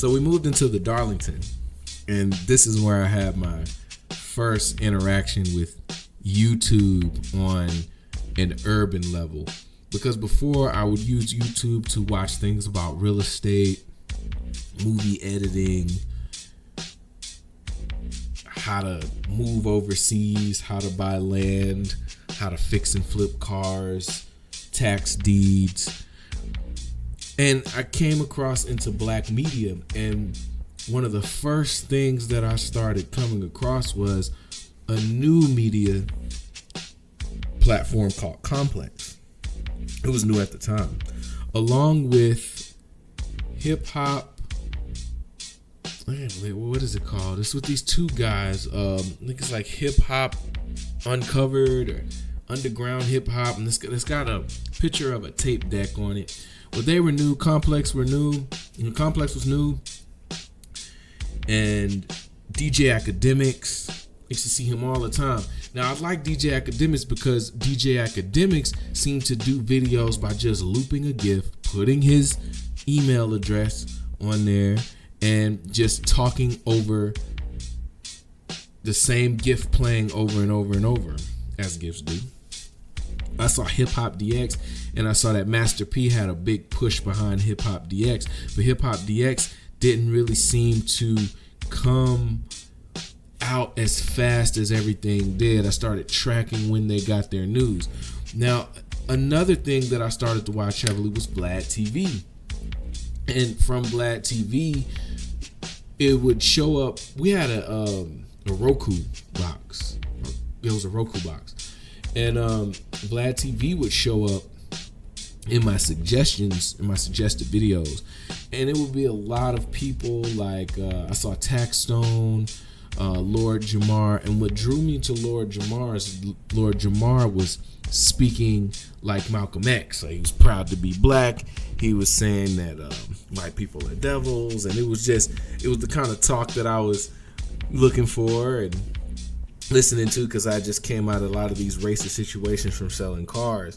So we moved into the Darlington, and this is where I had my first interaction with YouTube on an urban level. Because before, I would use YouTube to watch things about real estate, movie editing, how to move overseas, how to buy land, how to fix and flip cars, tax deeds. And I came across into black media, and one of the first things that I started coming across was a new media platform called Complex. It was new at the time, along with hip hop. What is it called? It's with these two guys. I think it's like Hip Hop Uncovered or Underground Hip Hop, and it's got a picture of a tape deck on it. Well, they were new. Complex were new. Complex was new, and DJ Academics. Used to see him all the time. Now, I like DJ Academics because DJ Academics seemed to do videos by just looping a GIF, putting his email address on there, and just talking over the same GIF playing over and over and over, as GIFs do. I saw Hip Hop DX, and I saw that Master P had a big push behind Hip Hop DX, but Hip Hop DX didn't really seem to come out as fast as everything did. I started tracking when they got their news. Now, another thing that I started to watch heavily was Vlad TV. And from Vlad TV, it would show up. We had a Roku box. It was a Roku box. And Vlad TV would show up in my suggestions, in my suggested videos. And it would be a lot of people like, I saw Taxstone, Lord Jamar, and what drew me to Lord Jamar is Lord Jamar was speaking like Malcolm X. Like, he was proud to be black. He was saying that white people are devils, and it was the kind of talk that I was looking for and listening to, because I just came out of a lot of these racist situations from selling cars.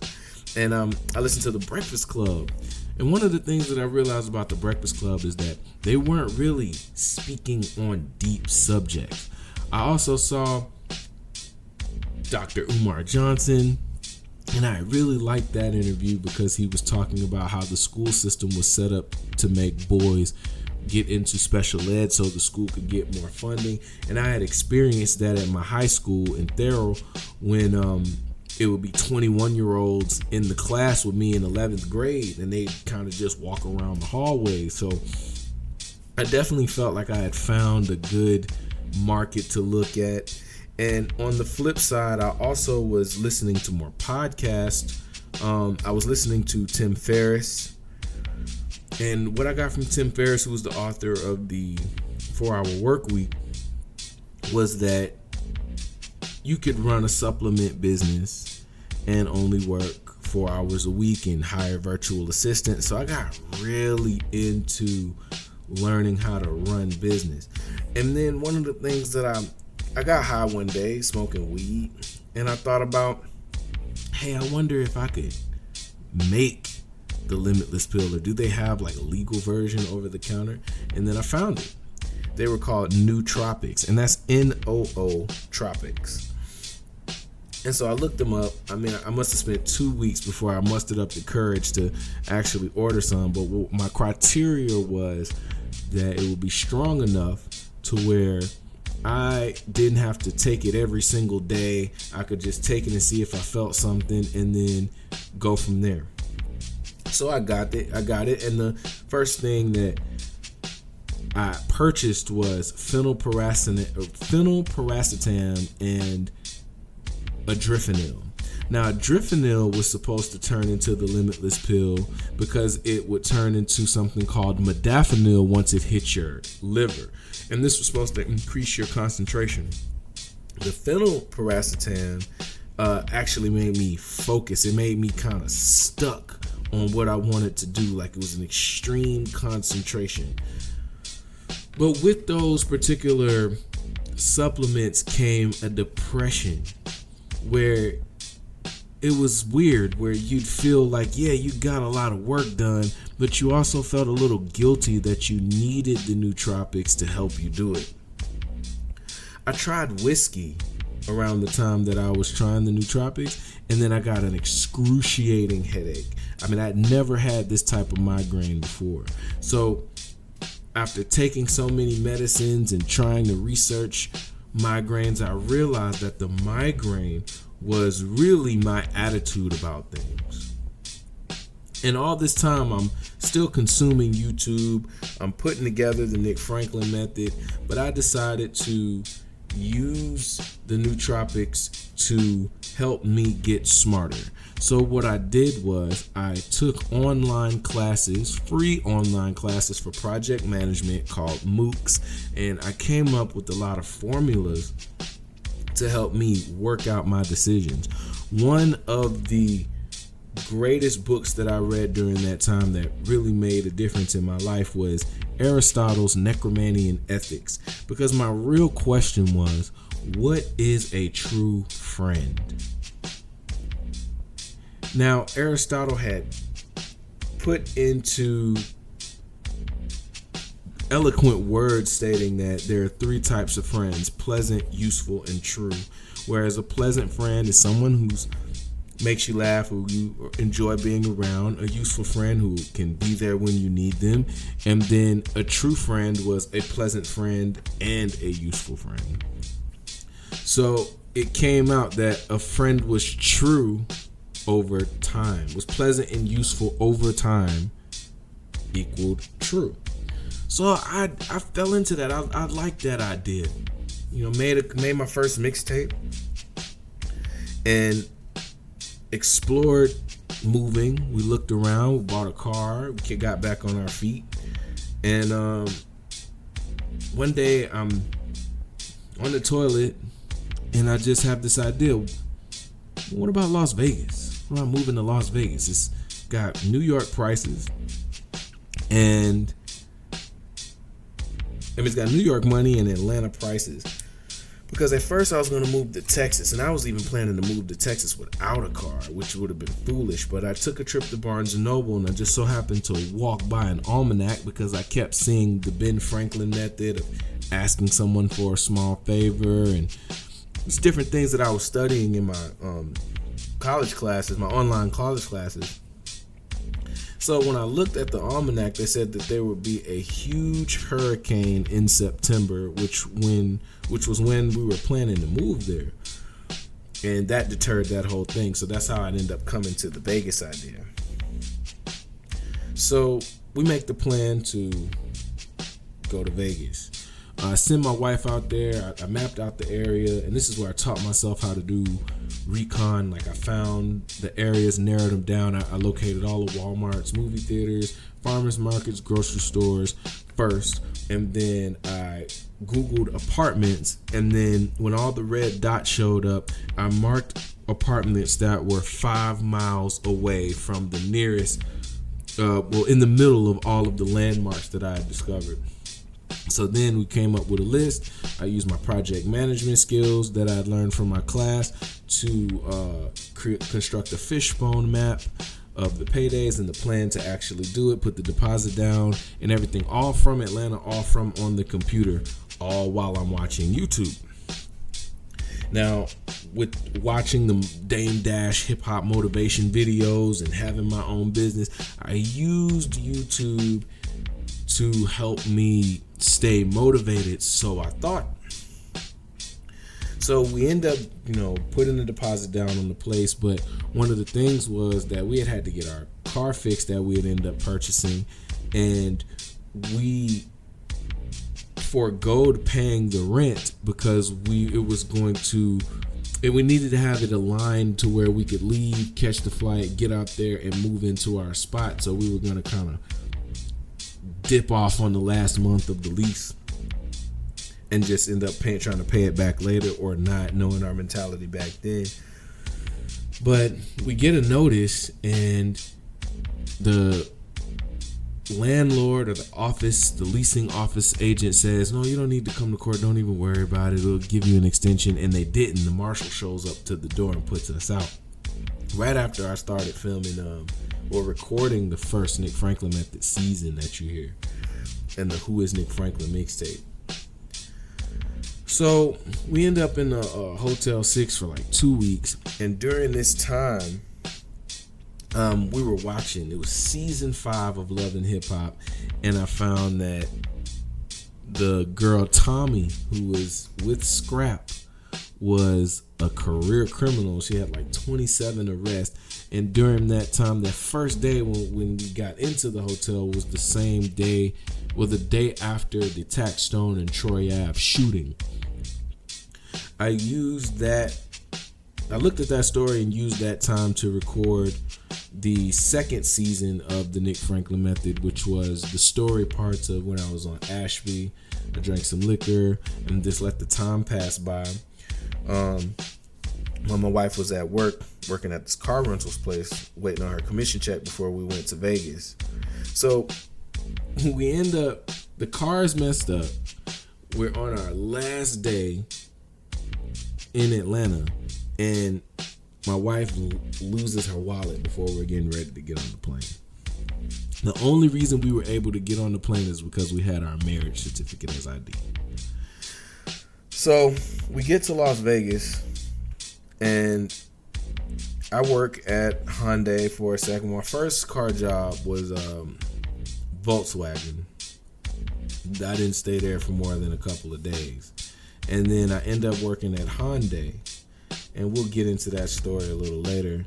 And I listened to the Breakfast Club. And one of the things that I realized about the Breakfast Club is that they weren't really speaking on deep subjects. I also saw Dr. Umar Johnson, and I really liked that interview because he was talking about how the school system was set up to make boys get into special ed so the school could get more funding. And I had experienced that at my high school in Thurl when it would be 21-year-olds in the class with me in 11th grade, and they kind of just walk around the hallway. So I definitely felt like I had found a good market to look at. And on the flip side, I also was listening to more podcasts. I was listening to Tim Ferriss. And what I got from Tim Ferriss, who was the author of the 4-Hour Work Week, was that you could run a supplement business and only work 4 hours a week and hire virtual assistants. So I got really into learning how to run business. And then one of the things that I got high one day smoking weed, and I thought about, hey, I wonder if I could make the Limitless pill, or do they have like a legal version over the counter? And then I found it. They were called Nootropics, and that's NOO Tropics. And so I looked them up. I mean, I must have spent 2 weeks before I mustered up the courage to actually order some. But my criteria was that it would be strong enough to where I didn't have to take it every single day. I could just take it and see if I felt something and then go from there. So I got it. And the first thing that I purchased was phenylpiracetam and adrephenil. Now, adrephenil was supposed to turn into the Limitless pill because it would turn into something called modafinil once it hit your liver. And this was supposed to increase your concentration. The phenylpiracetam actually made me focus. It made me kind of stuck on what I wanted to do, like it was an extreme concentration. But with those particular supplements came a depression where it was weird where you'd feel like, yeah, you got a lot of work done, but you also felt a little guilty that you needed the nootropics to help you do it. I tried whiskey around the time that I was trying the nootropics, and then I got an excruciating headache. I mean, I'd never had this type of migraine before. So after taking so many medicines and trying to research migraines, I realized that the migraine was really my attitude about things. And all this time, I'm still consuming YouTube. I'm putting together the Nick Franklin method, but I decided to use the nootropics to help me get smarter. So what I did was I took online classes, free online classes for project management called MOOCs, and I came up with a lot of formulas to help me work out my decisions. One of the greatest books that I read during that time that really made a difference in my life was Aristotle's Necromanian Ethics, because my real question was, what is a true friend? Now, Aristotle had put into eloquent words stating that there are three types of friends: pleasant, useful, and true. Whereas a pleasant friend is someone who makes you laugh, who you enjoy being around; a useful friend who can be there when you need them; and then a true friend was a pleasant friend and a useful friend. So it came out that a friend was true over time, was pleasant and useful over time, equaled true. So I fell into that. I liked that idea. Made my first mixtape and explored moving. We looked around, we bought a car, we got back on our feet, and one day I'm on the toilet and I just have this idea: what about Las Vegas? What about moving to Las Vegas? It's got New York prices, and it's got New York money and Atlanta prices. Because at first I was going to move to Texas, and I was even planning to move to Texas without a car, which would have been foolish. But I took a trip to Barnes & Noble, and I just so happened to walk by an almanac because I kept seeing the Ben Franklin method of asking someone for a small favor, and it's different things that I was studying in my college classes, my online college classes. So when I looked at the almanac, they said that there would be a huge hurricane in September, which was when we were planning to move there. And that deterred that whole thing. So that's how I ended up coming to the Vegas idea. So we make the plan to go to Vegas. I sent my wife out there. I mapped out the area, and this is where I taught myself how to do recon. Like, I found the areas, narrowed them down. I located all the Walmarts, movie theaters, farmers markets, grocery stores first, and then I Googled apartments, and then when all the red dots showed up, I marked apartments that were 5 miles away from the nearest, in the middle of all of the landmarks that I had discovered. So then we came up with a list. I used my project management skills that I learned from my class to construct a fishbone map of the paydays and the plan to actually do it, put the deposit down and everything, all from Atlanta, all from on the computer, all while I'm watching YouTube. Now, with watching the Dame Dash hip hop motivation videos and having my own business, I used YouTube to help me stay motivated, so I thought. So we end up, putting the deposit down on the place, but one of the things was that we had to get our car fixed that we had ended up purchasing, and we foregoed paying the rent because we needed to have it aligned to where we could leave, catch the flight, get out there, and move into our spot. So we were going to kind of dip off on the last month of the lease and just end up trying to pay it back later, or not, knowing our mentality back then. But we get a notice, and the landlord or the leasing office agent says, no, you don't need to come to court, don't even worry about it, it'll give you an extension. And they didn't. The marshal shows up to the door and puts us out. right after I started filming or recording the first Nick Franklin Method season that you hear, and the Who Is Nick Franklin mixtape. So we end up in a Hotel 6 for like 2 weeks, and during this time, we were watching. It was season 5 of Love and Hip Hop, and I found that the girl Tommy, who was with Scrap, was a career criminal. She had like 27 arrests, and during that time, that first day when we got into the hotel was the same day, well, the day after the Taxstone and Troy Ave shooting. I looked at that story and used that time to record the second season of the Nick Franklin Method, which was the story parts of when I was on Ashby. I drank some liquor and just let the time pass by. When my wife was at work, working at this car rentals place, waiting on her commission check before we went to Vegas. So we end up, the car is messed up. We're on our last day in Atlanta, and my wife loses her wallet before we're getting ready to get on the plane. The only reason we were able to get on the plane is because we had our marriage certificate as ID. So we get to Las Vegas, and I work at Hyundai for a second. My first car job was Volkswagen. I didn't stay there for more than a couple of days. And then I end up working at Hyundai, and we'll get into that story a little later.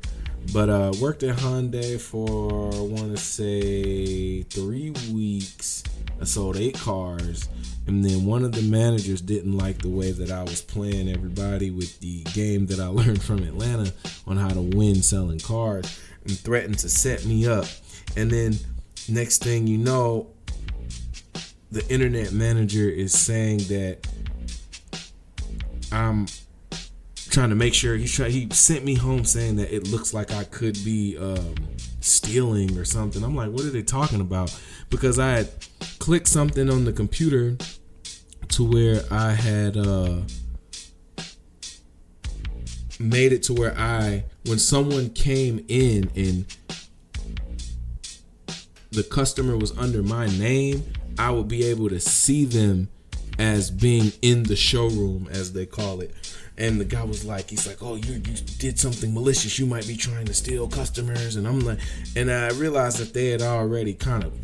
But worked at Hyundai for, I want to say, 3 weeks. I sold 8 cars, and then one of the managers didn't like the way that I was playing everybody with the game that I learned from Atlanta on how to win selling cars, and threatened to set me up. And then next thing you know, the internet manager is saying that I'm trying to make sure he sent me home saying that it looks like I could be stealing or something. I'm like, what are they talking about? Because I had clicked something on the computer to where I had made it to where when someone came in and the customer was under my name, I would be able to see them as being in the showroom, as they call it. And the guy was like, he's like, oh, you did something malicious. You might be trying to steal customers. And I'm like, and I realized that they had already kind of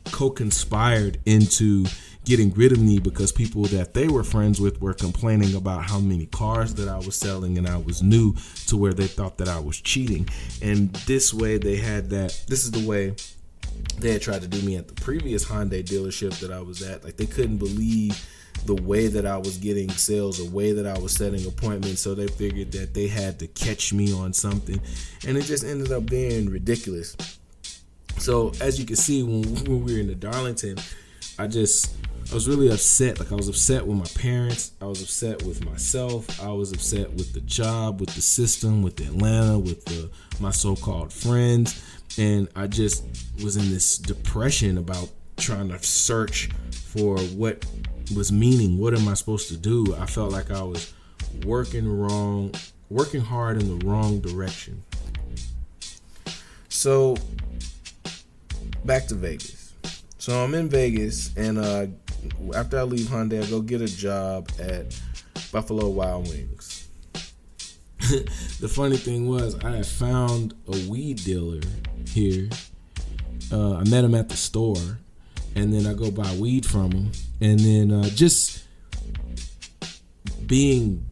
co-conspired into getting rid of me because people that they were friends with were complaining about how many cars that I was selling, and I was new to where they thought that I was cheating. And this way they had that, this is the way they had tried to do me at the previous Hyundai dealership that I was at. Like, they couldn't believe the way that I was getting sales, the way that I was setting appointments, so they figured that they had to catch me on something, and it just ended up being ridiculous. So as you can see, when we were in the Darlington, I was really upset. Like, I was upset with my parents, I was upset with myself, I was upset with the job, with the system, with Atlanta, with my so-called friends, and I just was in this depression about trying to search for what was meaning. What am I supposed to do? I felt like I was working hard in the wrong direction. So back to Vegas. So I'm in Vegas, and after I leave Hyundai, I go get a job at Buffalo Wild Wings. The funny thing was, I had found a weed dealer here. I met him at the store, and then I go buy weed from him. And then just being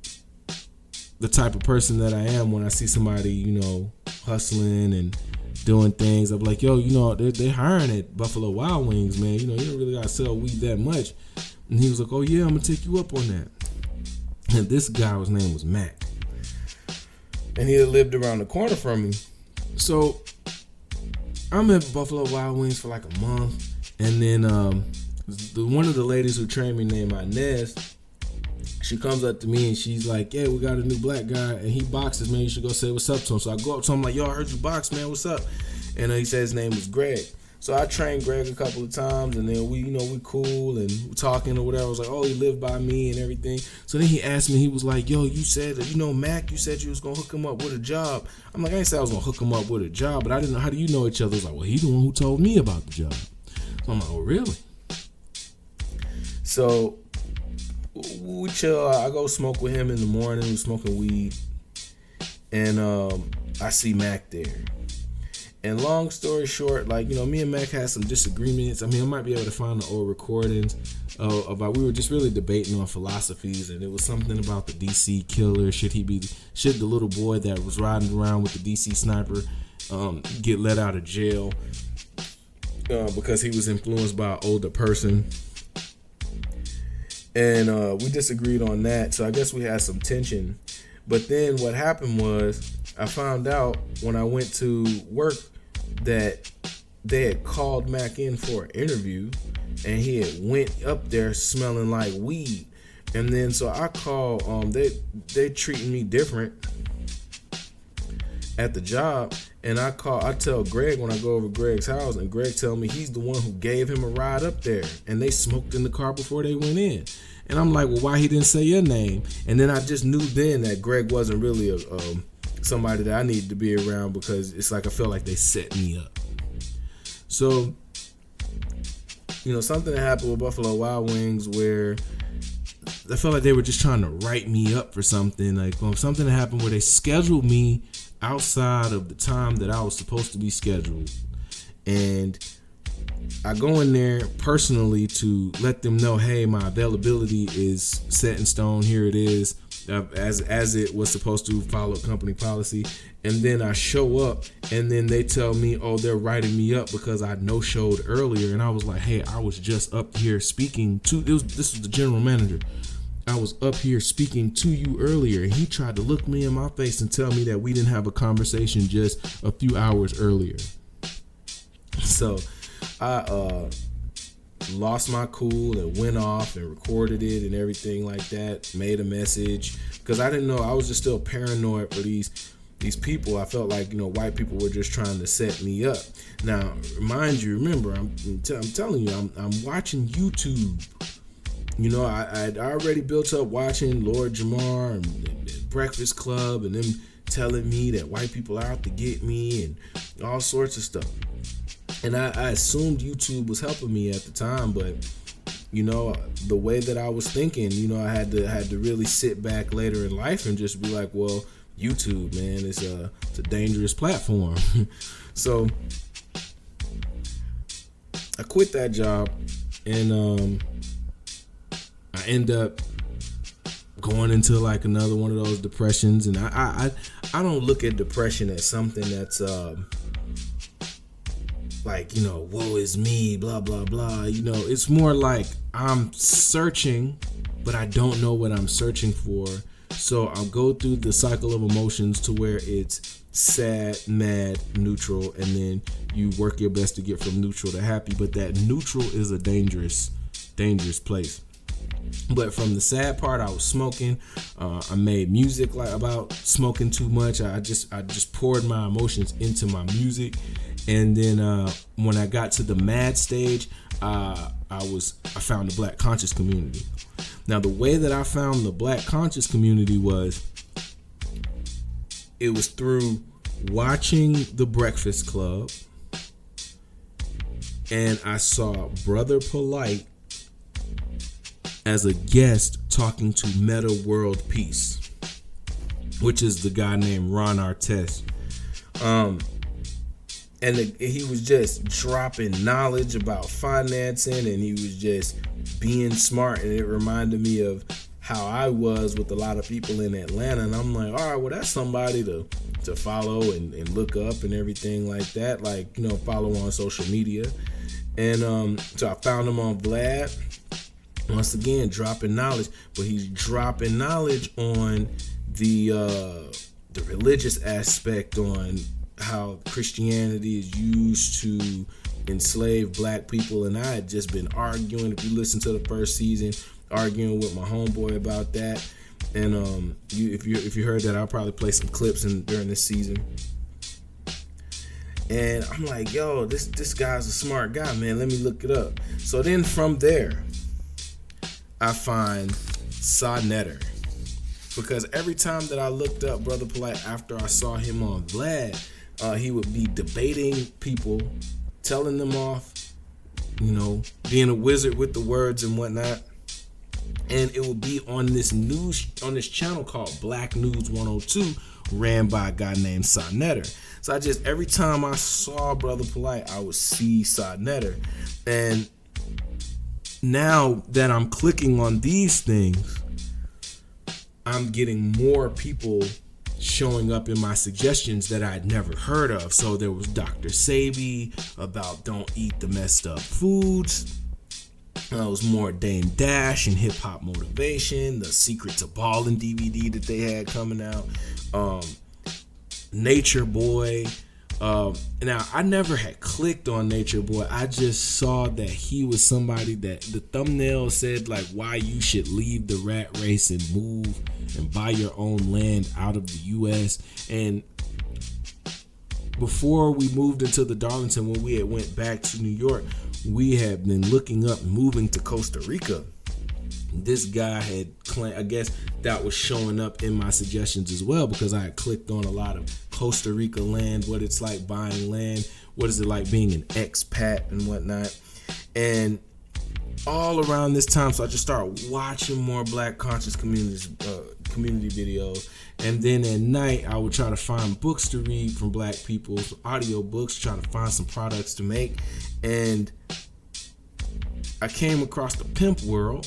the type of person that I am, when I see somebody, hustling and doing things, I'm like, yo, they're hiring at Buffalo Wild Wings, man. You don't really gotta sell weed that much. And he was like, oh yeah, I'm gonna take you up on that. And this guy, his name was Mac, and he had lived around the corner from me. So I'm at Buffalo Wild Wings for like a month, and then one of the ladies who trained me, named Inez, she comes up to me and she's like, yeah, we got a new black guy and he boxes, man. You should go say what's up to him. So I go up to him like, yo, I heard you box, man. What's up? And he said his name was Greg. So I trained Greg a couple of times, and then we cool and talking or whatever. I was like, oh, he lived by me and everything. So then he asked me, he was like, yo, you said, Mac, you said you was gonna hook him up with a job. I'm like, I ain't said I was gonna hook him up with a job, but I didn't know, how do you know each other? He was like, well, he's the one who told me about the job. So I'm like, oh, really? So we chill. I go smoke with him in the morning. We're smoking weed, and I see Mac there. And long story short, me and Mac had some disagreements. I might be able to find the old recordings about, we were just really debating on philosophies, and it was something about the DC killer. Should the little boy that was riding around with the DC sniper get let out of jail because he was influenced by an older person? And we disagreed on that, so I guess we had some tension. But then what happened was, I found out when I went to work that they had called Mac in for an interview, and he had went up there smelling like weed. And then so I call, they treating me different at the job, and I tell Greg when I go over Greg's house, and Greg tell me he's the one who gave him a ride up there, and they smoked in the car before they went in. And I'm like, well, why he didn't say your name? And then I just knew then that Greg wasn't really somebody that I needed to be around, because it's like I felt like they set me up. So, something that happened with Buffalo Wild Wings where I felt like they were just trying to write me up for something. Like something that happened where they scheduled me outside of the time that I was supposed to be scheduled. And I go in there personally to let them know, hey, my availability is set in stone. Here it is, as it was supposed to follow company policy. And then I show up, and then they tell me, oh, they're writing me up because I no-showed earlier. And I was like, hey, I was just up here speaking to, this was the general manager. I was up here speaking to you earlier, and he tried to look me in my face and tell me that we didn't have a conversation just a few hours earlier. So I lost my cool and went off and recorded it and everything like that, made a message, because I didn't know, I was just still paranoid for these people. I felt like, white people were just trying to set me up. Now, mind you, remember, I'm telling you, I'm watching YouTube. I'd already built up watching Lord Jamar and Breakfast Club, and them telling me that white people are out to get me and all sorts of stuff. And I assumed YouTube was helping me at the time, but the way that I was thinking, I had to really sit back later in life and just be like, well, YouTube, man, it's a dangerous platform. So I quit that job, and I end up going into like another one of those depressions. And I don't look at depression as something that's like, woe is me, blah, blah, blah. It's more like I'm searching, but I don't know what I'm searching for. So I'll go through the cycle of emotions to where it's sad, mad, neutral, and then you work your best to get from neutral to happy. But that neutral is a dangerous place. But from the sad part, I was smoking. I made music about smoking too much. I just poured my emotions into my music. And then when I got to the mad stage, I found the Black conscious community. Now, the way that I found the Black conscious community was through watching The Breakfast Club, and I saw Brother Polite as a guest talking to Meta World Peace, which is the guy named Ron Artest. And he was just dropping knowledge about financing, and he was just being smart. And it reminded me of how I was with a lot of people in Atlanta. And I'm like, all right, well, that's somebody to follow and look up and everything like that. Like, follow on social media. And so I found him on Vlad. Once again, dropping knowledge, but he's dropping knowledge on the religious aspect, on how Christianity is used to enslave Black people. And I had just been arguing, if you listen to the first season, arguing with my homeboy about that. And if you heard that, I'll probably play some clips during this season. And I'm like, yo, this guy's a smart guy, man. Let me look it up. So then from there, I find Sa Neter. Because every time that I looked up Brother Polite after I saw him on Vlad, he would be debating people, telling them off, being a wizard with the words and whatnot. And it would be on this channel called Black News 102, ran by a guy named Sa Neter. So every time I saw Brother Polite, I would see Sa Neter. And now that I'm clicking on these things, I'm getting more people showing up in my suggestions that I'd never heard of. So there was Dr. Sabi about don't eat the messed up foods. There was more Dame Dash and hip hop motivation, the Secret to Ballin' DVD that they had coming out, Nature Boy. Now I never had clicked on Nature Boy. I just saw that he was somebody that the thumbnail said like why you should leave the rat race and move and buy your own land out of the US. And before we moved into the Darlington, when we had went back to New York, we had been looking up moving to Costa Rica. This guy had claimed, I guess that was showing up in my suggestions as well, because I had clicked on a lot of Costa Rica land, what it's like buying land, what is it like being an expat and whatnot. And all around this time, so I just started watching more Black conscious community videos. And then at night, I would try to find books to read from Black people, audio books, trying to find some products to make. And I came across the Pimp World,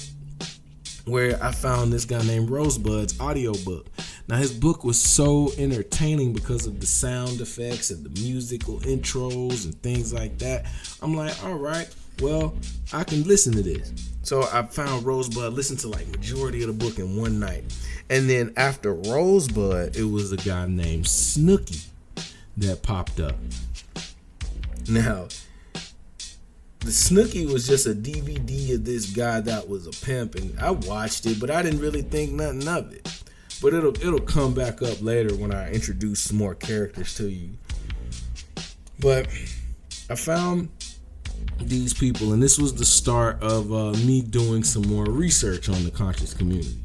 where I found this guy named Rosebud's audiobook. Now his book was so entertaining because of the sound effects and the musical intros and things like that. I'm like, all right, well, I can listen to this. So I found Rosebud, listened to like majority of the book in one night. And then after Rosebud, it was a guy named Snooki that popped up. Now, the Snooki was just a DVD of this guy that was a pimp, and I watched it, but I didn't really think nothing of it. But it'll come back up later when I introduce some more characters to you. But I found these people, and this was the start of me doing some more research on the conscious community.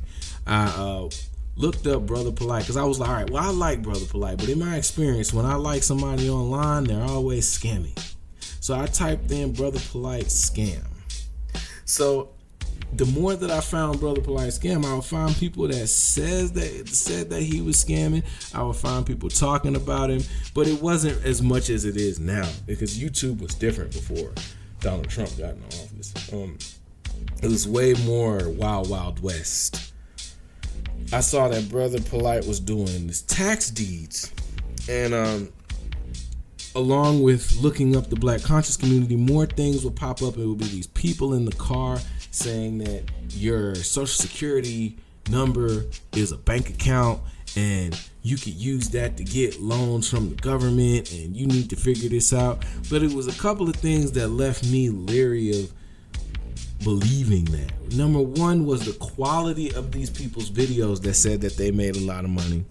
I looked up Brother Polite because I was like, all right, well, I like Brother Polite, but in my experience, when I like somebody online, they're always scamming. So I typed in Brother Polite scam. So the more that I found Brother Polite scam, I would find people that said that he was scamming. I would find people talking about him, but it wasn't as much as it is now, because YouTube was different before Donald Trump got in office. It was way more wild, wild west. I saw that Brother Polite was doing this tax deeds, and along with looking up the Black conscious community, more things would pop up. It would be these people in the car saying that your social security number is a bank account and you could use that to get loans from the government and you need to figure this out. But it was a couple of things that left me leery of believing that. Number one was the quality of these people's videos that said that they made a lot of money.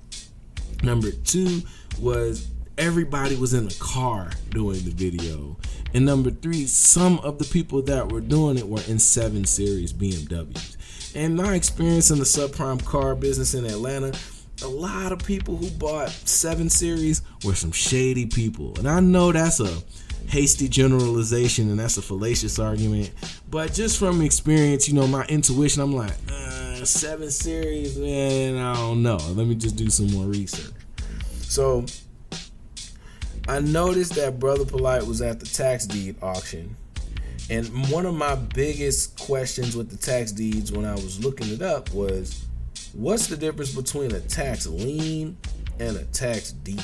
Number two was everybody was in a car doing the video. And number three, some of the people that were doing it were in 7 Series BMWs. And my experience in the subprime car business in Atlanta, a lot of people who bought 7 Series were some shady people. And I know that's a hasty generalization and that's a fallacious argument, but just from experience, my intuition, I'm like, 7 Series, man, I don't know. Let me just do some more research. So I noticed that Brother Polite was at the tax deed auction. And one of my biggest questions with the tax deeds when I was looking it up was, what's the difference between a tax lien and a tax deed?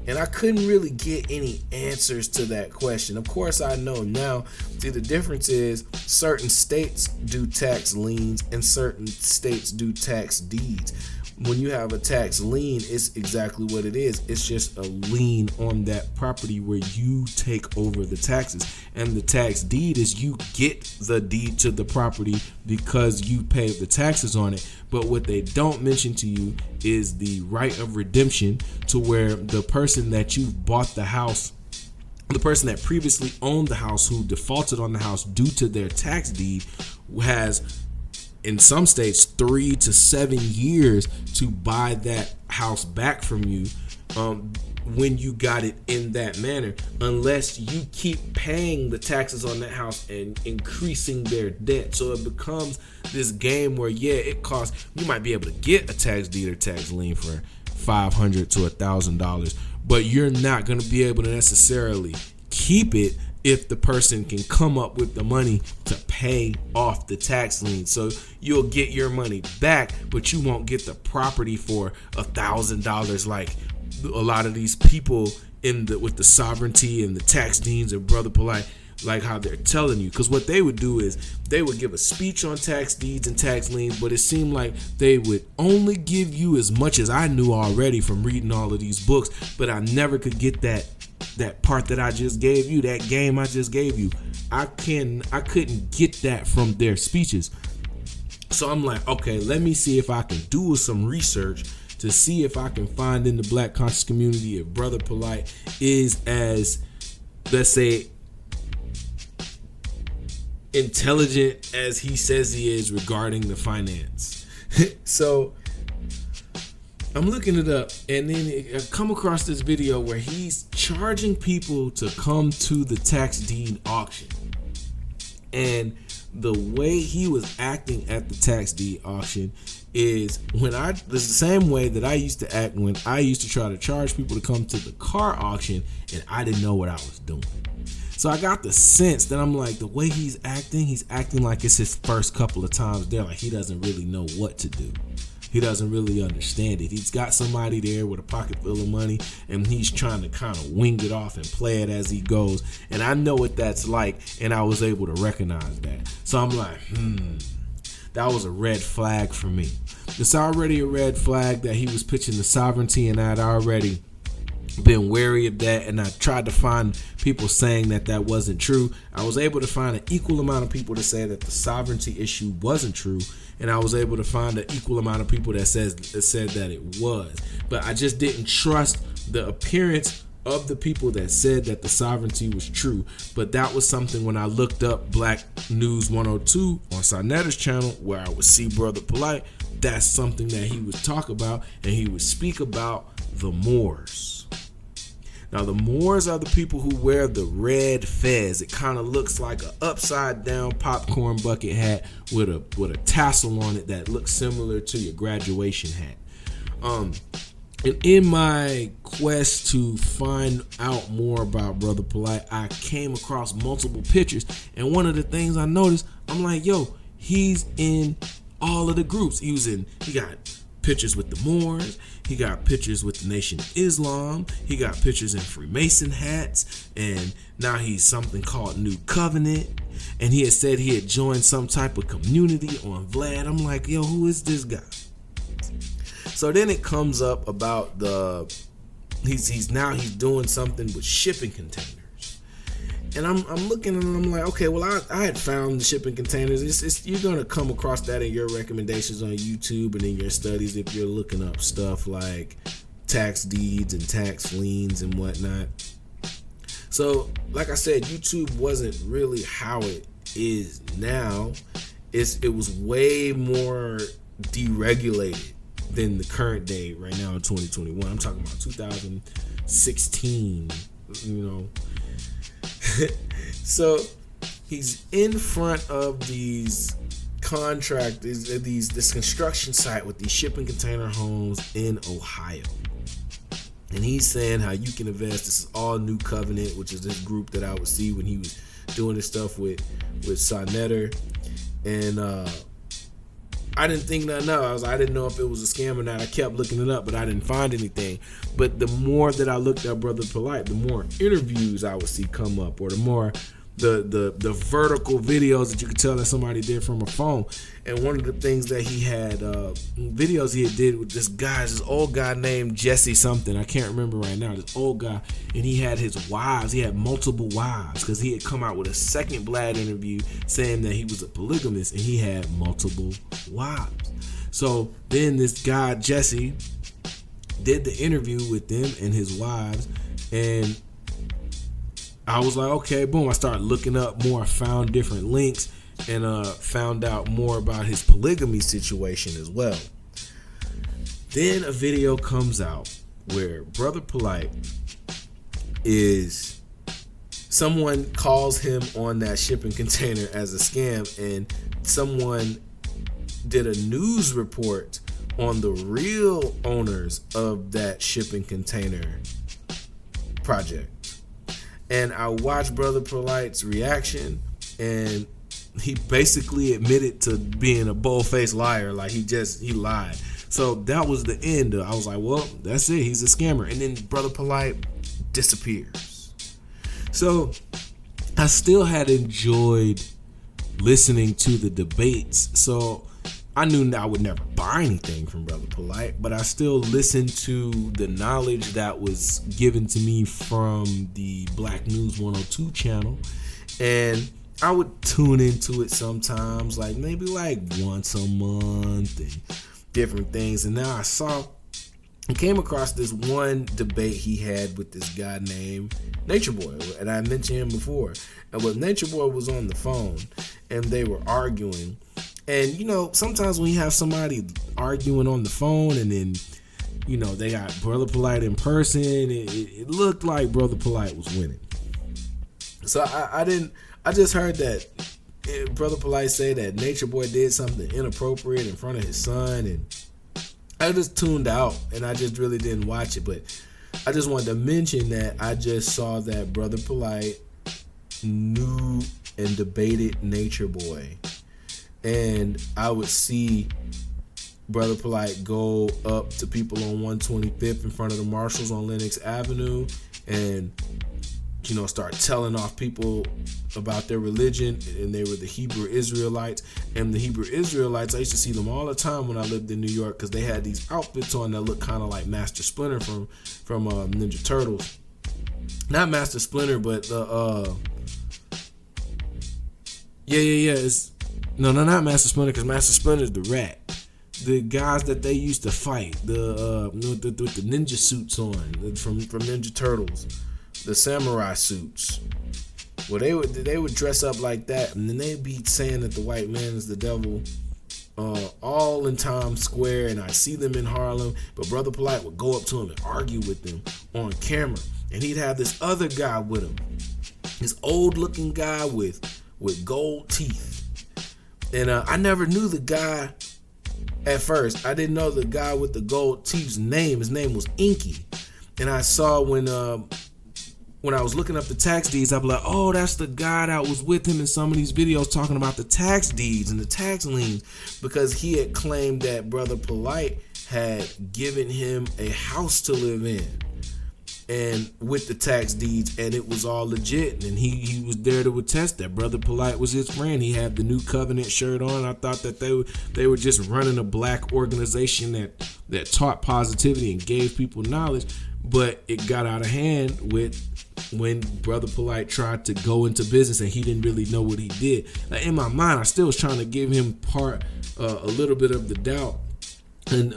And I couldn't really get any answers to that question. Of course, I know now. See, the difference is certain states do tax liens and certain states do tax deeds. when you have a tax lien, it's exactly what it is. It's just a lien on that property where you take over the taxes. And the tax deed is you get the deed to the property because you pay the taxes on it. But what they don't mention to you is the right of redemption, to where the person that you bought the house, the person that previously owned the house, who defaulted on the house due to their tax deed, has, in some states, 3 to 7 years to buy that house back from you when you got it in that manner, unless you keep paying the taxes on that house and increasing their debt. So it becomes this game where, it costs, you might be able to get a tax deed or tax lien for $500 to $1,000, but you're not going to be able to necessarily keep it if the person can come up with the money to pay off the tax lien. So you'll get your money back, but you won't get the property for $1,000 like a lot of these people with the sovereignty and the tax deeds and Brother Polite, like how they're telling you. Because what they would do is they would give a speech on tax deeds and tax liens, but it seemed like they would only give you as much as I knew already from reading all of these books, but I never could get that part that I just gave you, that game I just gave you. I couldn't get that from their speeches. So I'm like, okay, let me see if I can do some research to see if I can find in the Black conscious community if Brother Polite is as, let's say, intelligent as he says he is regarding the finance. So I'm looking it up, and then I come across this video where he's charging people to come to the tax deed auction. And the way he was acting at the tax deed auction is it's the same way that I used to act when I used to try to charge people to come to the car auction and I didn't know what I was doing. So I got the sense that I'm like, the way he's acting like it's his first couple of times there, like he doesn't really know what to do. He doesn't really understand it. He's got somebody there with a pocket full of money, and he's trying to kind of wing it off and play it as he goes. And I know what that's like, and I was able to recognize that. So I'm like, that was a red flag for me. It's already a red flag that he was pitching the sovereignty, and I'd already been wary of that, and I tried to find people saying that wasn't true. I was able to find an equal amount of people to say that the sovereignty issue wasn't true, and I was able to find an equal amount of people that said that it was. But I just didn't trust the appearance of the people that said that the sovereignty was true. But that was something when I looked up Black News 102 on Sarnetta's channel, where I would see Brother Polite. That's something that he would talk about, and he would speak about the Moors. Now, the Moors are the people who wear the red fez. It kind of looks like an upside down popcorn bucket hat with a tassel on it that looks similar to your graduation hat. And in my quest to find out more about Brother Polite, I came across multiple pictures. And one of the things I noticed, I'm like, yo, he's in all of the groups. He got pictures with the Moors. He got pictures with the Nation of Islam. He got pictures in Freemason hats. And now he's something called New Covenant. And he had said he had joined some type of community on Vlad. I'm like, yo, who is this guy? So then it comes up about he's doing something with shipping containers. And I'm looking and I'm like, okay, well, I had found the shipping containers. You're going to come across that in your recommendations on YouTube and in your studies if you're looking up stuff like tax deeds and tax liens and whatnot. So, like I said, YouTube wasn't really how it is now. It was way more deregulated than the current day right now in 2021. I'm talking about 2016, So he's in front of these this construction site with these shipping container homes in Ohio. And he's saying how you can invest. This is all New Covenant, which is this group that I would see when he was doing this stuff with Sarnetta. And I didn't think nothing of it. I didn't know if it was a scam or not. I kept looking it up, but I didn't find anything. But the more that I looked at Brother Polite, the more interviews I would see come up, or the more the vertical videos that you could tell that somebody did from a phone. And one of the things that he had videos he did with this old guy named Jesse something, I can't remember right now, this old guy, and he had his wives, he had multiple wives, because he had come out with a second Vlad interview saying that he was a polygamist and he had multiple wives. So then this guy Jesse did the interview with them and his wives, and I was like, okay, boom. I started looking up more. I found different links and found out more about his polygamy situation as well. Then a video comes out where Brother Polite someone calls him on that shipping container as a scam, and someone did a news report on the real owners of that shipping container project. And I watched Brother Polite's reaction, and he basically admitted to being a bold-faced liar. Like he lied. So that was the end. I was like, well, that's it. He's a scammer. And then Brother Polite disappears. So I still had enjoyed listening to the debates. So I knew I would never buy anything from Brother Polite, but I still listened to the knowledge that was given to me from the Black News 102 channel, and I would tune into it sometimes, like maybe like once a month and different things. And now I came across this one debate he had with this guy named Nature Boy, and I mentioned him before. And what Nature Boy was on the phone, and they were arguing. And, you know, sometimes when you have somebody arguing on the phone and then, you know, they got Brother Polite in person, it looked like Brother Polite was winning. So I just heard that Brother Polite say that Nature Boy did something inappropriate in front of his son, and I just tuned out and I just really didn't watch it. But I just wanted to mention that I just saw that Brother Polite knew and debated Nature Boy. And I would see Brother Polite go up to people on 125th in front of the Marshalls on Lenox Avenue and, you know, start telling off people about their religion. And they were the Hebrew Israelites. And the Hebrew Israelites, I used to see them all the time when I lived in New York, because they had these outfits on that looked kind of like Master Splinter from Ninja Turtles. Not Master Splinter, but No, not Master Splinter, because Master Splinter's the rat. The guys that they used to fight, with the ninja suits on from Ninja Turtles, the samurai suits. Well, they would dress up like that, and then they'd be saying that the white man is the devil, all in Times Square, and I see them in Harlem. But Brother Polite would go up to him and argue with them on camera, and he'd have this other guy with him, this old-looking guy with gold teeth. And I never knew the guy at first. I didn't know the guy with the gold teeth's name. His name was Inky. And I saw when I was looking up the tax deeds, I'd be like, oh, that's the guy that was with him in some of these videos talking about the tax deeds and the tax liens, because he had claimed that Brother Polite had given him a house to live in, and with the tax deeds, and it was all legit, and he was there to attest that Brother Polite was his friend. He had the New Covenant shirt on. I thought that they were just running a black organization that taught positivity and gave people knowledge, but it got out of hand when Brother Polite tried to go into business, and he didn't really know what he did. Like, in my mind, I still was trying to give him a little bit of the doubt, and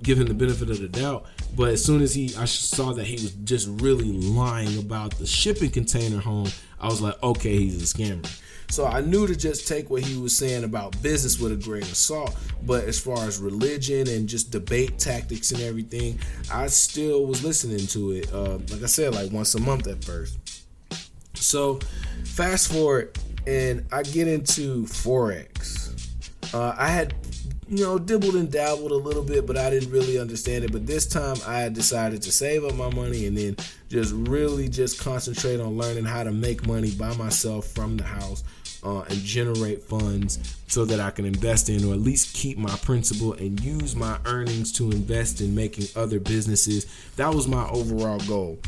give him the benefit of the doubt. But as soon as I saw that he was just really lying about the shipping container home, I was like, okay, he's a scammer. So I knew to just take what he was saying about business with a grain of salt. But as far as religion and just debate tactics and everything, I still was listening to it. Like I said, like once a month at first. So fast forward, and I get into Forex. I had dibbled and dabbled a little bit, but I didn't really understand it. But this time I had decided to save up my money and then just really just concentrate on learning how to make money by myself from the house and generate funds so that I can invest in, or at least keep my principal and use my earnings to invest in making other businesses. That was my overall goal.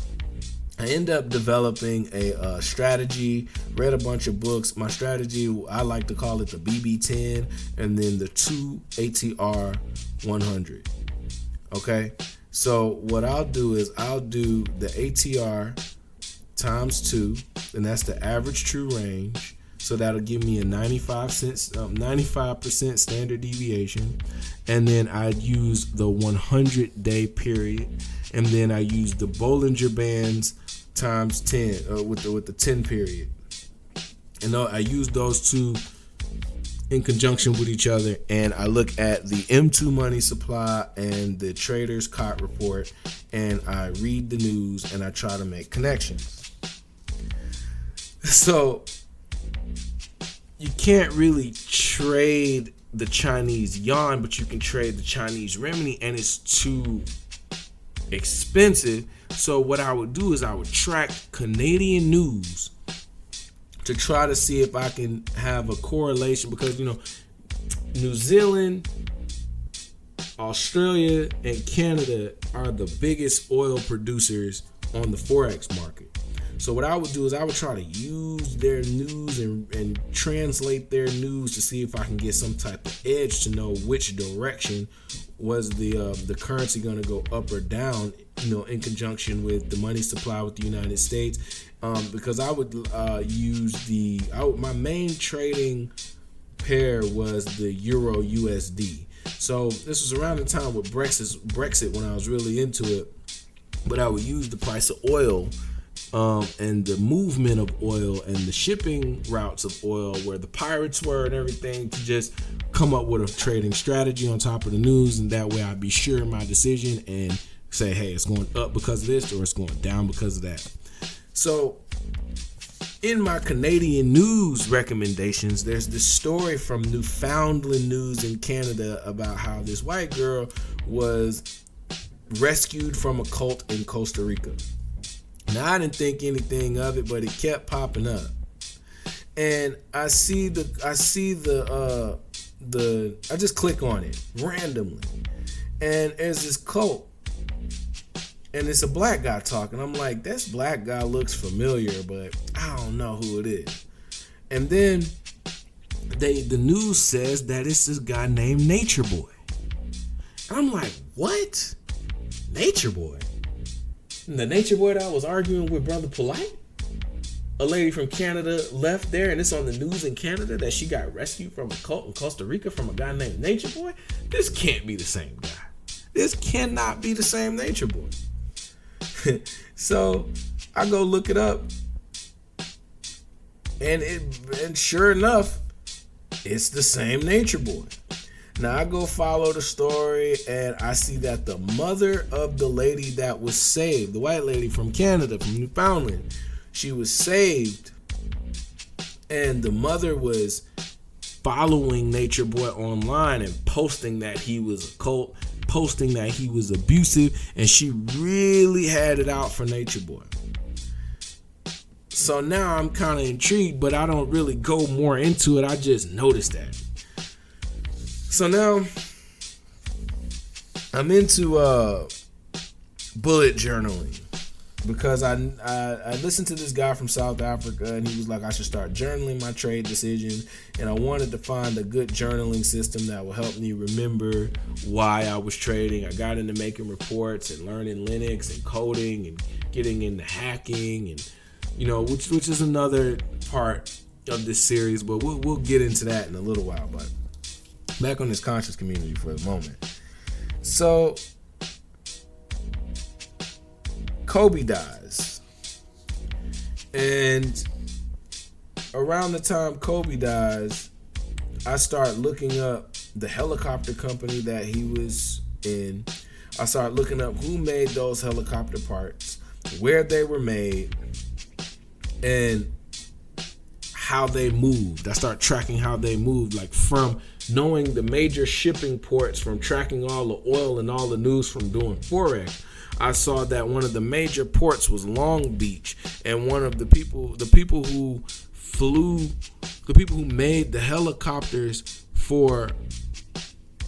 I end up developing a strategy, read a bunch of books. My strategy, I like to call it the BB10 and then the 2 ATR 100. Okay, so what I'll do is I'll do the ATR times 2, and that's the average true range. So that'll give me a 95% standard deviation. And then I use the 100-day period. And then I use the Bollinger Bands times 10 with the 10 period. And I use those two in conjunction with each other. And I look at the M2 money supply and the Traders COT report. And I read the news and I try to make connections. So you can't really trade the Chinese yuan, but you can trade the Chinese renminbi, and it's too expensive. So what I would do is I would track Canadian news to try to see if I can have a correlation, because New Zealand, Australia, and Canada are the biggest oil producers on the Forex market. So what I would do is I would try to use their news and translate their news to see if I can get some type of edge to know which direction was the currency going to go up or down, in conjunction with the money supply with the United States. Because I would use my main trading pair was the Euro USD. So this was around the time with Brexit when I was really into it. But I would use the price of oil and the movement of oil and the shipping routes of oil, where the pirates were and everything, to just come up with a trading strategy on top of the news. And that way I'd be sure in my decision and say, hey, it's going up because of this, or it's going down because of that. So in my Canadian news recommendations, there's this story from Newfoundland News in Canada about how this white girl was rescued from a cult in Costa Rica. Now, I didn't think anything of it, but it kept popping up, and I just click on it randomly, and there's this cult, and it's a black guy talking. I'm like, this black guy looks familiar, but I don't know who it is. And then the news says that it's this guy named Nature Boy. I'm like, what? Nature Boy? The Nature Boy that I was arguing with Brother Polite? A lady from Canada left there, and it's on the news in Canada that she got rescued from a cult in Costa Rica from a guy named Nature Boy? This can't be the same guy. This cannot be the same Nature Boy. So I go look it up, and sure enough, it's the same Nature Boy. Now I go follow the story, and I see that the mother of the lady that was saved, the white lady from Canada, from Newfoundland, she was saved, and the mother was following Nature Boy online and posting that he was a cult, posting that he was abusive, and she really had it out for Nature Boy. So now I'm kind of intrigued, but I don't really go more into it. I just noticed that. So now I'm into bullet journaling, because I listened to this guy from South Africa, and he was like, I should start journaling my trade decisions, and I wanted to find a good journaling system that will help me remember why I was trading. I got into making reports and learning Linux and coding and getting into hacking, and which is another part of this series, but we'll get into that in a little while. But back on this conscious community for the moment. So Kobe dies, and around the time Kobe dies, I start looking up the helicopter company that he was in. I start looking up who made those helicopter parts, where they were made, and how they moved. I start tracking how they moved, like from knowing the major shipping ports, from tracking all the oil and all the news from doing Forex. I saw that one of the major ports was Long Beach, and one of the people who made the helicopters for,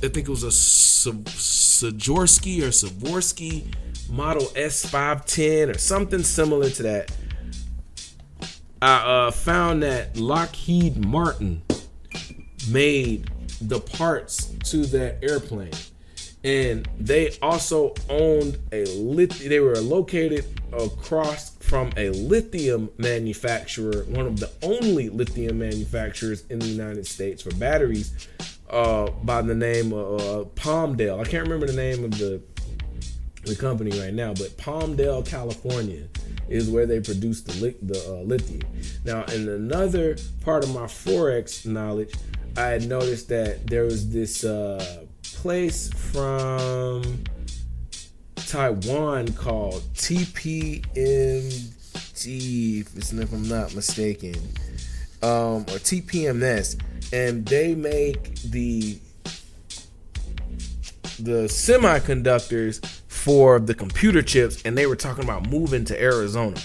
I think it was a Savorsky Model S510 or something similar to that. I found that Lockheed Martin made the parts to that airplane, and they also owned they were located across from a lithium manufacturer, one of the only lithium manufacturers in the United States for batteries, by the name of Palmdale. I can't remember the name of the company right now, but Palmdale, California is where they produce the lithium. Now, in another part of my Forex knowledge, I had noticed that there was this place from Taiwan called TPMG, if I'm not mistaken, or TPMS, and they make the semiconductors for the computer chips, and they were talking about moving to Arizona.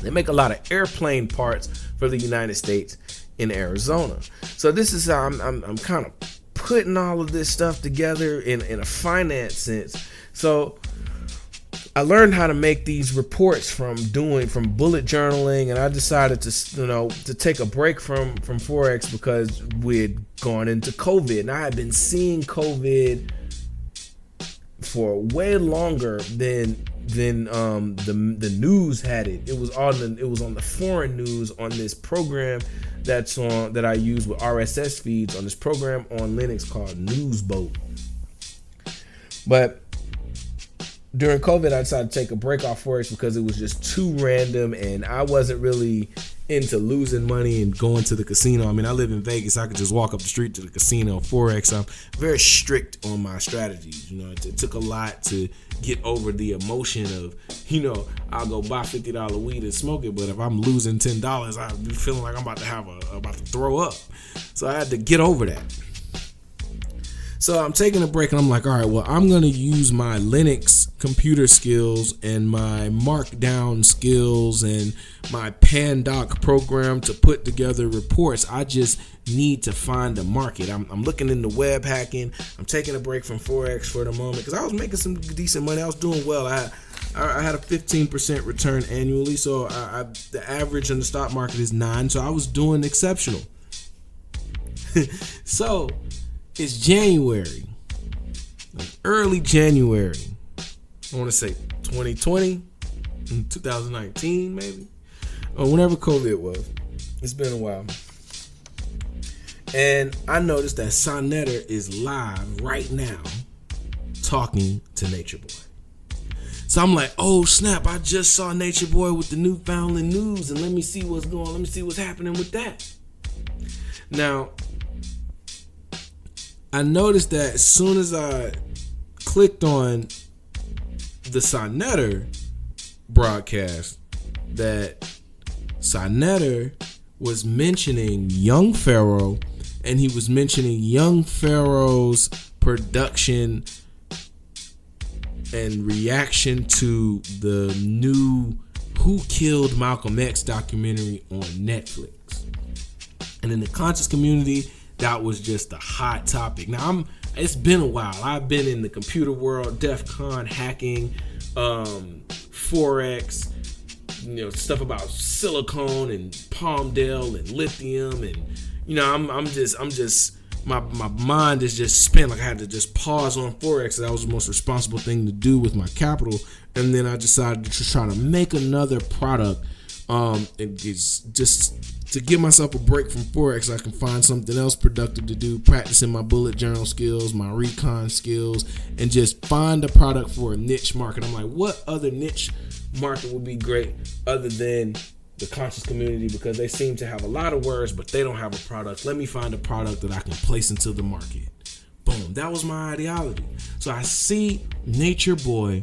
They make a lot of airplane parts for the United States in Arizona. So this is how I'm kind of putting all of this stuff together in a finance sense. So I learned how to make these reports from bullet journaling, and I decided to take a break from Forex because we had gone into COVID, and I had been seeing COVID for way longer than the news had it. It was on the foreign news on this program that I use with RSS feeds on this program on Linux called Newsboat. But during COVID, I decided to take a break off Forex because it was just too random, and I wasn't really into losing money and going to the casino. I mean, I live in Vegas. I could just walk up the street to the casino. Forex, I'm very strict on my strategies. It took a lot to get over the emotion of, I'll go buy $50 weed and smoke it, but if I'm losing $10, I'll be feeling like I'm about to throw up. So I had to get over that. So I'm taking a break, and I'm like, all right, well, I'm going to use my Linux computer skills and my markdown skills and my Pandoc program to put together reports. I just need to find a market. I'm looking into web hacking. I'm taking a break from Forex for the moment because I was making some decent money. I was doing well. I had a 15% return annually, so the average in the stock market is 9, so I was doing exceptional. So it's January, like early January. I want to say 2020, 2019 maybe, or whenever COVID was. It's been a while. And I noticed that Sonnetter is live right now talking to Nature Boy. So I'm like, oh snap, I just saw Nature Boy with the Newfoundland news, and let me see what's going on. Let me see what's happening with that. Now, I noticed that as soon as I clicked on the Sonnetter broadcast, that Sonnetter was mentioning Young Pharaoh, and he was mentioning Young Pharaoh's production and reaction to the new Who Killed Malcolm X documentary on Netflix. And in the conscious community, that was just a hot topic. Now, it's been a while. I've been in the computer world, DEF CON, hacking, Forex, stuff about silicone and Palmdale and lithium, and I'm just my mind is just spent. Like I had to just pause on Forex. That was the most responsible thing to do with my capital, and then I decided to try to make another product. It's just to give myself a break from Forex so I can find something else productive to do, practicing my bullet journal skills, my recon skills, and just find a product for a niche market. I'm like, what other niche market would be great other than the conscious community? Because they seem to have a lot of words, but they don't have a product. Let me find a product that I can place into the market. Boom. That was my ideology. So I see Nature Boy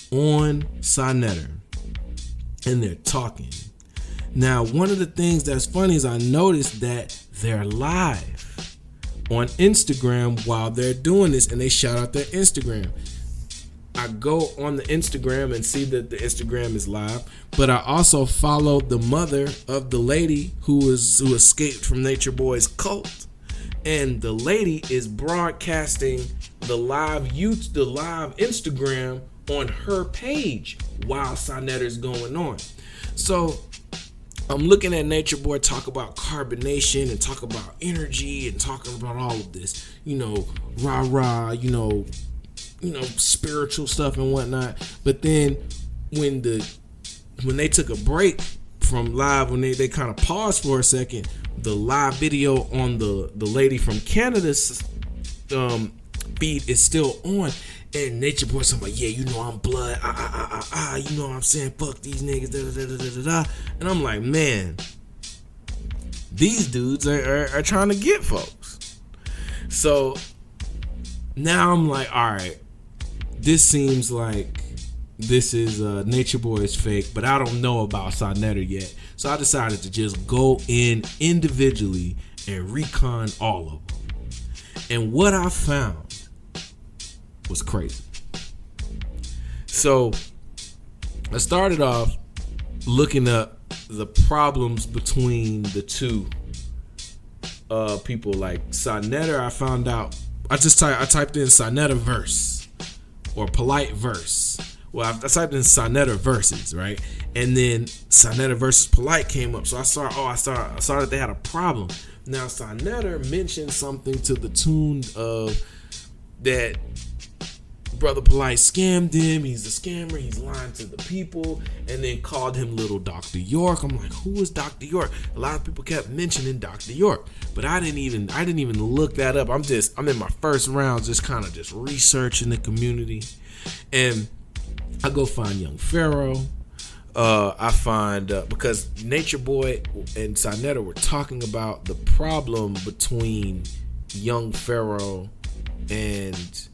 on Sonnetter, and they're talking. Now, one of the things that's funny is I noticed that they're live on Instagram while they're doing this, and they shout out their Instagram. I go on the Instagram and see that the Instagram is live, but I also followed the mother of the lady who escaped from Nature Boy's cult, and the lady is broadcasting the live Instagram on her page while Sonetter's going on. So I'm looking at Nature Boy talk about carbonation and talk about energy and talking about all of this, rah, spiritual stuff and whatnot. But then when they took a break from live, when they kind of paused for a second, the live video on the lady from Canada's feed is still on. And Nature Boy something like, I'm blood, you know what I'm saying, fuck these niggas, da. And I'm like, man, these dudes are trying to get folks. So now I'm like, all right, this seems like this is Nature Boy is fake, but I don't know about Sonetter yet. So I decided to just go in individually and recon all of them. And what I found was crazy. So I started off looking up the problems between the two people. Like Sonetter, I found out, I typed in Sonetter verse or polite verse. Well, I typed in Sonetter verses, right? And then Sonetter versus polite came up. So I saw that they had a problem. Now Sonetter mentioned something to the tune of that Brother Polite scammed him. He's a scammer. He's lying to the people, and then called him Little Dr. York. I'm like, who is Dr. York? A lot of people kept mentioning Dr. York, but I didn't even look that up. I'm in my first round, just kind of just researching the community, and I go find Young Pharaoh. I find because Nature Boy and Sonetter were talking about the problem between Young Pharaoh and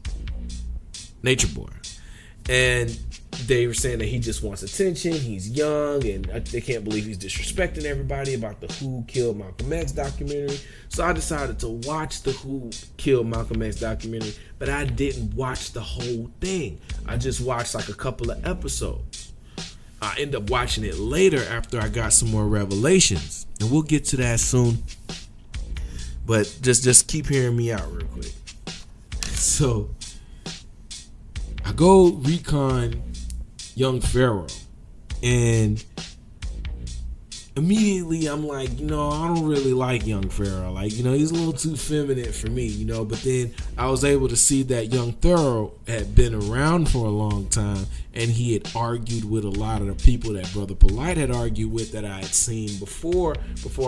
Nature Boy, and they were saying that he just wants attention, he's young, and they can't believe he's disrespecting everybody about the Who Killed Malcolm X documentary. So I decided to watch the Who Killed Malcolm X documentary, but I didn't watch the whole thing. I just watched like a couple of episodes. I ended up watching it later after I got some more revelations, and we'll get to that soon. But just keep hearing me out real quick. So I go recon Young Pharaoh, and immediately I'm like, I don't really like Young Pharaoh. Like, he's a little too feminine for me, but then I was able to see that Young Pharaoh had been around for a long time, and he had argued with a lot of the people that Brother Polite had argued with that I had seen before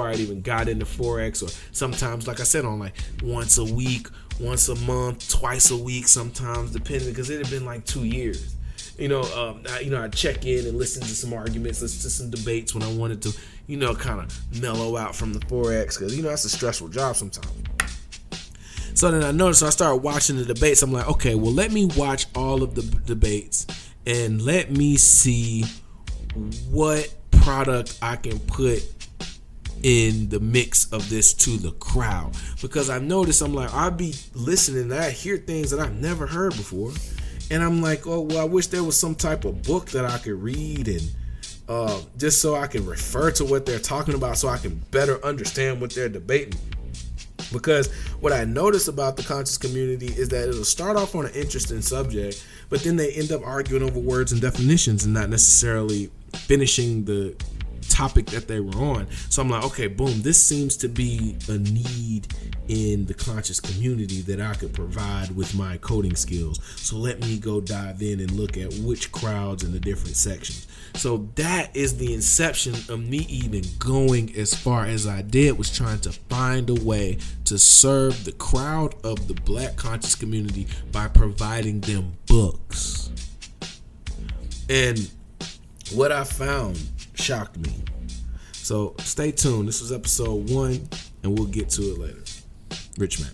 I had even got into Forex, or sometimes, like I said, on like once a week, once a month, twice a week, sometimes, depending, because it had been like 2 years. I'd check in and listen to some arguments, listen to some debates when I wanted to, kind of mellow out from the Forex, because, that's a stressful job sometimes. So then I started watching the debates. I'm like, okay, well, let me watch all of the debates and let me see what product I can put in the mix of this to the crowd, because I noticed, I'm like, I'd be listening and I hear things that I've never heard before, and I'm like, oh well, I wish there was some type of book that I could read, and just so I can refer to what they're talking about, so I can better understand what they're debating. Because what I notice about the conscious community is that it'll start off on an interesting subject, but then they end up arguing over words and definitions and not necessarily finishing the topic that they were on. So I'm like, okay, boom, this seems to be a need in the conscious community that I could provide with my coding skills. So let me go dive in and look at which crowds in the different sections. So that is the inception of me even going as far as I did, was trying to find a way to serve the crowd of the Black conscious community by providing them books. And what I found shocked me. So stay tuned. This was episode 1, and we'll get to it later. RichMack.